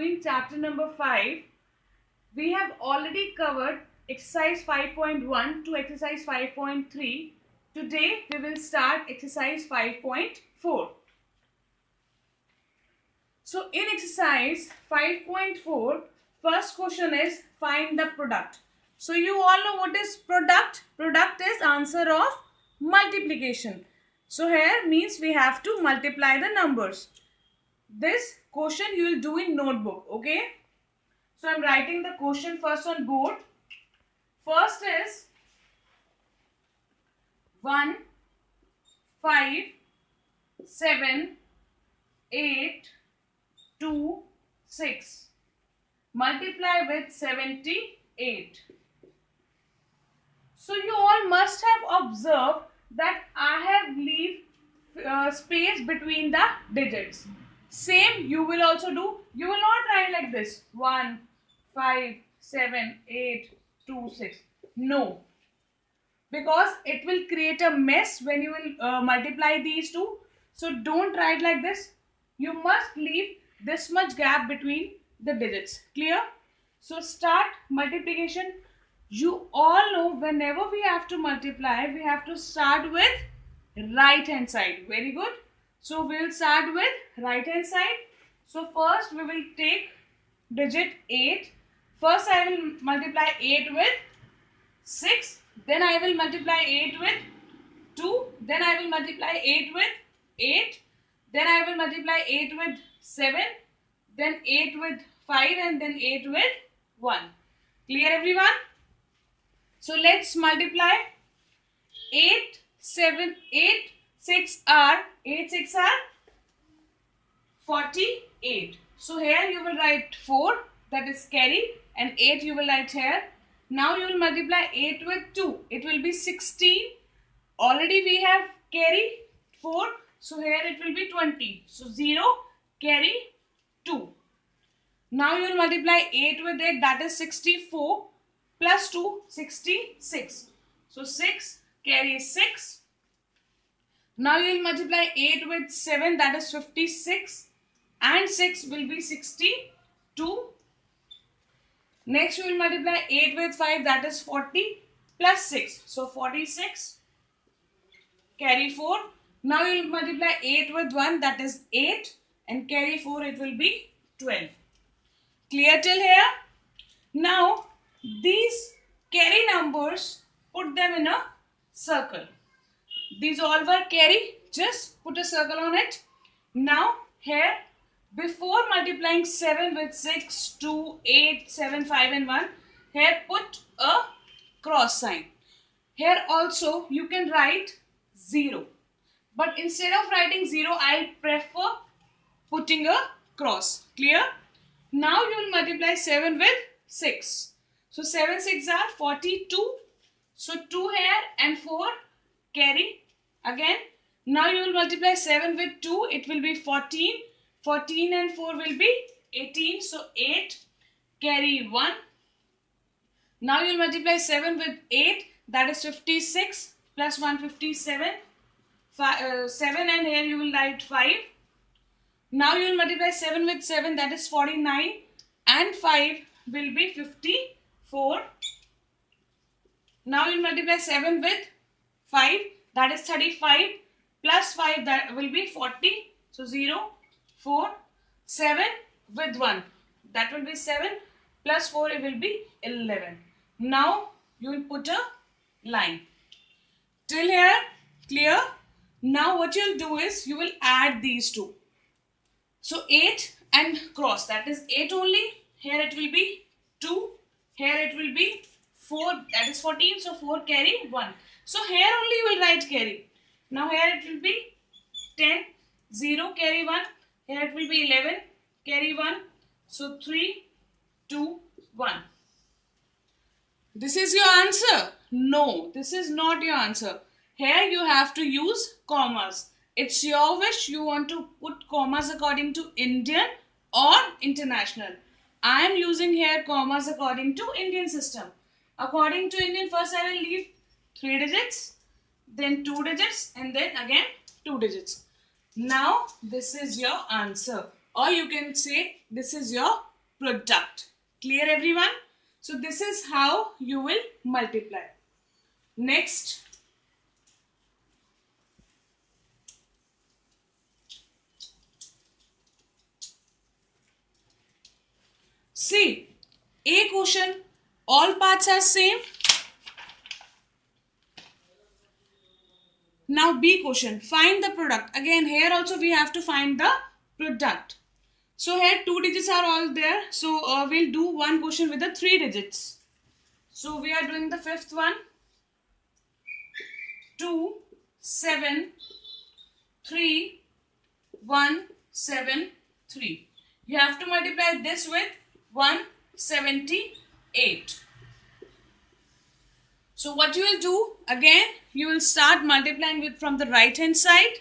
doing chapter number 5. We have already covered exercise 5.1 to exercise 5.3. Today we will start exercise 5.4. So in exercise 5.4, first question is find the product. So you all know what is product. Product is answer of multiplication. So here means we have to multiply the numbers. This question you will do in notebook, okay? So I am writing the question first on board. First is 1, 5, 7, 8, 2, 6. Multiply with 78. So you all must have observed that I have leave space between the digits. Same you will also do. You will not write like this 1, 5, 7, 8, 2, 6. No. Because it will create a mess when you will multiply these two. So don't write like this. You must leave this much gap between the digits. Clear? So start multiplication. You all know whenever we have to multiply, we have to start with right hand side. Very good. So we will start with right hand side. So first we will take digit 8. First I will multiply 8 with 6. Then I will multiply 8 with 2. Then I will multiply 8 with 8. Then I will multiply 8 with 7. Then 8 with 5 and then 8 with 1. Clear everyone? So let's multiply 8, 7, 8, 6 are 48. So here you will write 4, that is carry, and 8 you will write here. Now you will multiply 8 with 2. It will be 16. Already we have carry 4. So here it will be 20. So 0, carry 2. Now you will multiply 8 with 8, that is 64. Plus 2, 66. So 6, carry 6. Now you will multiply 8 with 7, that is 56. And 6 will be 62. Next you will multiply 8 with 5, that is 40. Plus 6. So 46. Carry 4. Now you will multiply 8 with 1, that is 8. And carry 4, it will be 12. Clear till here? Now these carry numbers, put them in a circle. These all were carry. Just put a circle on it. Now here, before multiplying 7 with 6, 2, 8, 7, 5 and 1, here put a cross sign. Here also you can write 0. But instead of writing 0, I prefer putting a cross. Clear? Now you will multiply 7 with 6. So 7 6 are 42. So 2 here and 4 carry again. Now you will multiply 7 with 2. It will be 14. 14 and 4 will be 18. So 8 carry 1. Now you will multiply 7 with 8. That is 56 plus 1 57. 7 and here you will write 5. Now you will multiply 7 with 7. That is 49. And 5 will be 54. Now you will multiply 7 with 5, that is 35, plus 5, that will be 40. So 0, 4, 7 with 1, that will be 7, plus 4, it will be 11. Now you will put a line. Till here, clear? Now what you will do is you will add these two. So 8 and cross, that is 8 only. Here it will be 2. Here it will be 4, that is 14. So 4 carry 1. So here only you will write carry. Now here it will be 10, 0 carry 1. Here it will be 11, carry 1. So 3, 2, 1. This is your answer? No, this is not your answer. Here you have to use commas. It's your wish. You want to put commas according to Indian or international. I am using here commas according to Indian system. According to Indian, first I will leave 3 digits, then 2 digits and then again 2 digits. Now this is your answer, or you can say this is your product. Clear everyone? So this is how you will multiply. Next. See, A question, all parts are same. Now B question, find the product. Again here also we have to find the product. So here 2 digits are all there. So we'll do one question with the 3 digits. So we are doing the fifth one. 2, 7, 3, 1, 7, 3. You have to multiply this with 178. So what you will do, again, you will start multiplying with from the right hand side.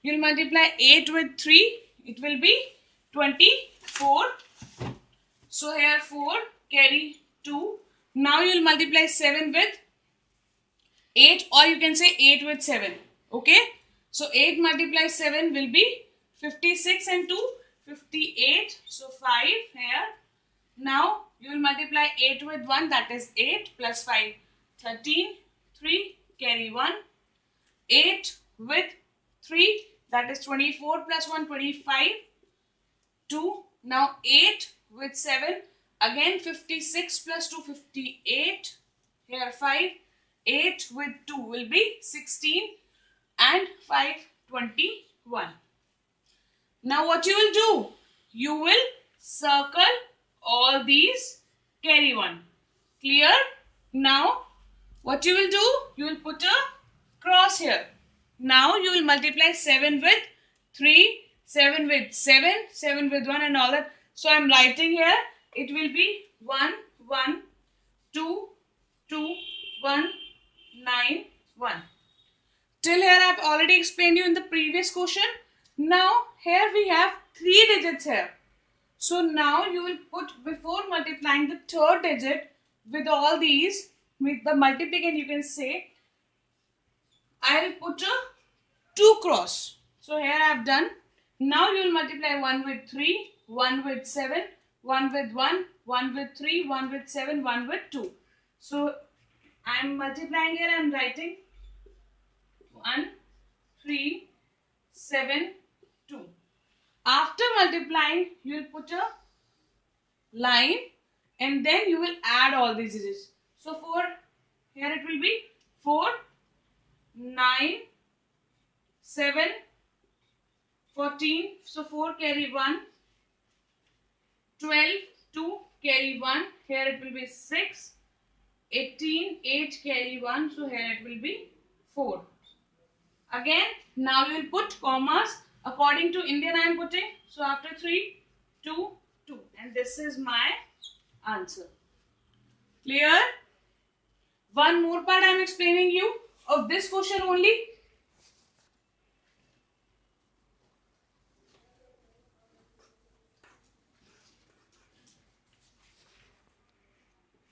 You will multiply 8 with 3. It will be 24. So here 4, carry 2. Now you will multiply 7 with 8, or you can say 8 with 7. Okay. So 8 multiplied 7 will be 56 and 2, 58. So 5 here. Now you will multiply 8 with 1, that is 8 plus 5, 13, 3, carry 1. 8 with 3, that is 24 plus 1, 25, 2. Now 8 with 7, again 56 plus 2, 58. Here 5, 8 with 2 will be 16 and 5, 21. Now what you will do? You will circle all these, carry 1. Clear? Now what you will do? You will put a cross here. Now you will multiply 7 with 3, 7 with 7, 7 with 1 and all that. So I am writing here. It will be 1, 1, 2, 2, 1, 9, 1. Till here I have already explained you in the previous question. Now here we have 3 digits here. So now you will put, before multiplying the third digit with all these, with the multiplicand, you can say, I will put a 2 cross. So here I have done. Now you will multiply 1 with 3, 1 with 7, 1 with 1, 1 with 3, 1 with 7, 1 with 2. So I am multiplying here, I am writing 1, 3, 7, 2. After multiplying, you will put a line and then you will add all these digits. So here it will be 4, 9, 7, 14. So 4 carry 1, 12, 2 carry 1. Here it will be 6, 18, 8 carry 1. So here it will be 4. Again, now you will put commas according to Indian I am putting. So after 3, 2, 2. And this is my answer. Clear? One more part I am explaining you of this question only.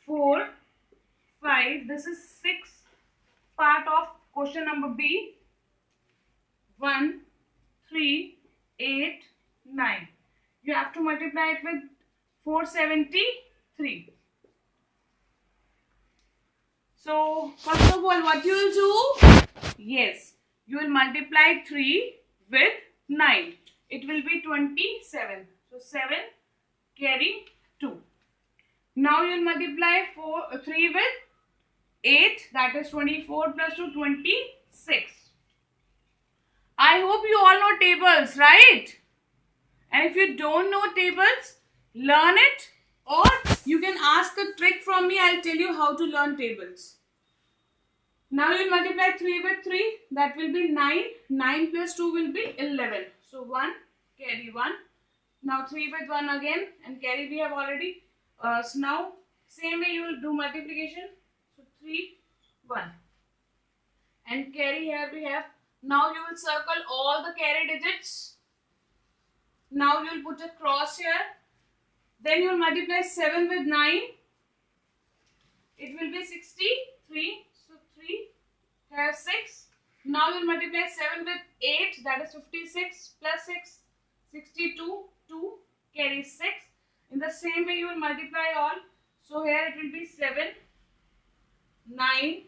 Four, 5. This is 6th part of question number B. 1, 3, 8, 9. You have to multiply it with 473. So first of all, what you will do? Yes, you will multiply 3 with 9. It will be 27. So 7 carry 2. Now you will multiply 3 with 8, that is 24 plus 2, 26. I hope you all know tables, right? And if you don't know tables, learn it, or you can ask a trick from me. I'll tell you how to learn tables. Now you multiply 3 with 3, that will be 9. 9 plus 2 will be 11. So 1, carry 1. Now 3 with 1 again, and carry we have already. So now same way you will do multiplication. So 3, 1. And carry here we have. Now you will circle all the carry digits. Now you will put a cross here. Then you will multiply 7 with 9. It will be 63. So 3 here 6. Now you will multiply 7 with 8. That is 56 plus 6. 62. 2 carry 6. In the same way you will multiply all. So here it will be 7, 9,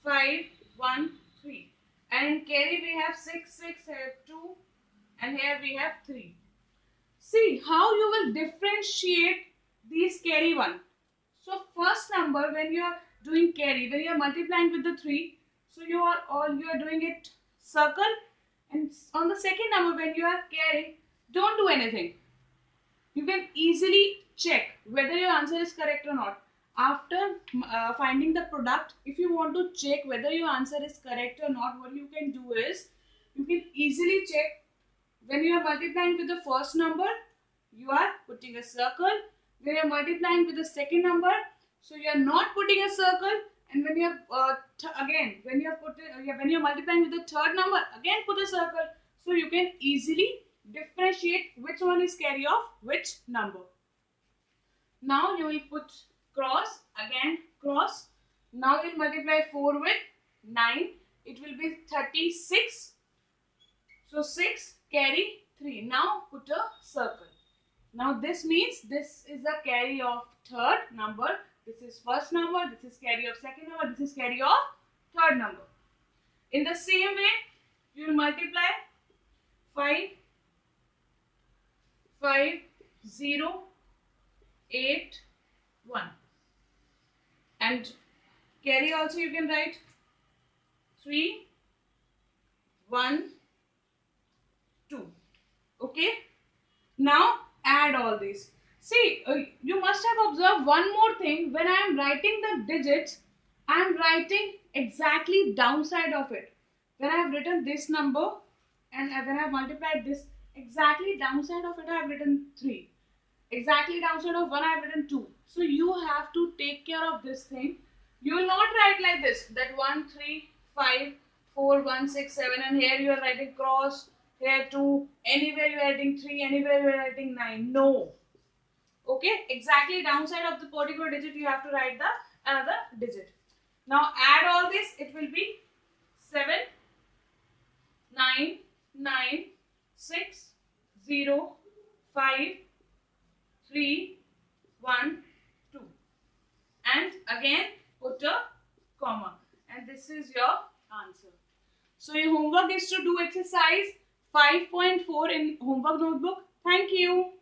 5, 1, 3. And in carry we have 6, 6, here 2, and here we have 3. See how you will differentiate these carry one. So first number, when you are doing carry, when you are multiplying with the 3, so you are doing it circle, and on the second number when you are carrying, don't do anything. You can easily check whether your answer is correct or not. After finding the product, if you want to check whether your answer is correct or not, what you can do is, you can easily check when you are multiplying with the first number, you are putting a circle. When you are multiplying with the second number, so you are not putting a circle. And when you are when you are multiplying with the third number, again put a circle. So you can easily differentiate which one is carry of which number. Now you will put cross, again cross. Now you will multiply 4 with 9. It will be 36. So 6 carry 3. Now put a circle. Now this means this is the carry of third number. This is first number. This is carry of second number. This is carry of third number. In the same way, you will multiply 5, 5, 0, 8, 1. And carry also you can write 3, 1, 2. Okay. Now add all these. See, you must have observed one more thing. When I am writing the digits, I am writing exactly downside of it. When I have written this number and when I have multiplied this, exactly downside of it I have written 3. Exactly downside of 1 I have written 2. So you have to take care of this thing. You will not write like this, that 1, 3, 5, 4, 1, 6, 7, and here you are writing cross, here 2, anywhere you are writing 3, anywhere you are writing 9. No. Okay, exactly downside of the particular digit you have to write the another digit. Now add all this, it will be 7, 9, 9, 6, 0, 5, 3, 1, 2. And again put a comma. And this is your answer. So your homework is to do exercise 5.4 in homework notebook. Thank you.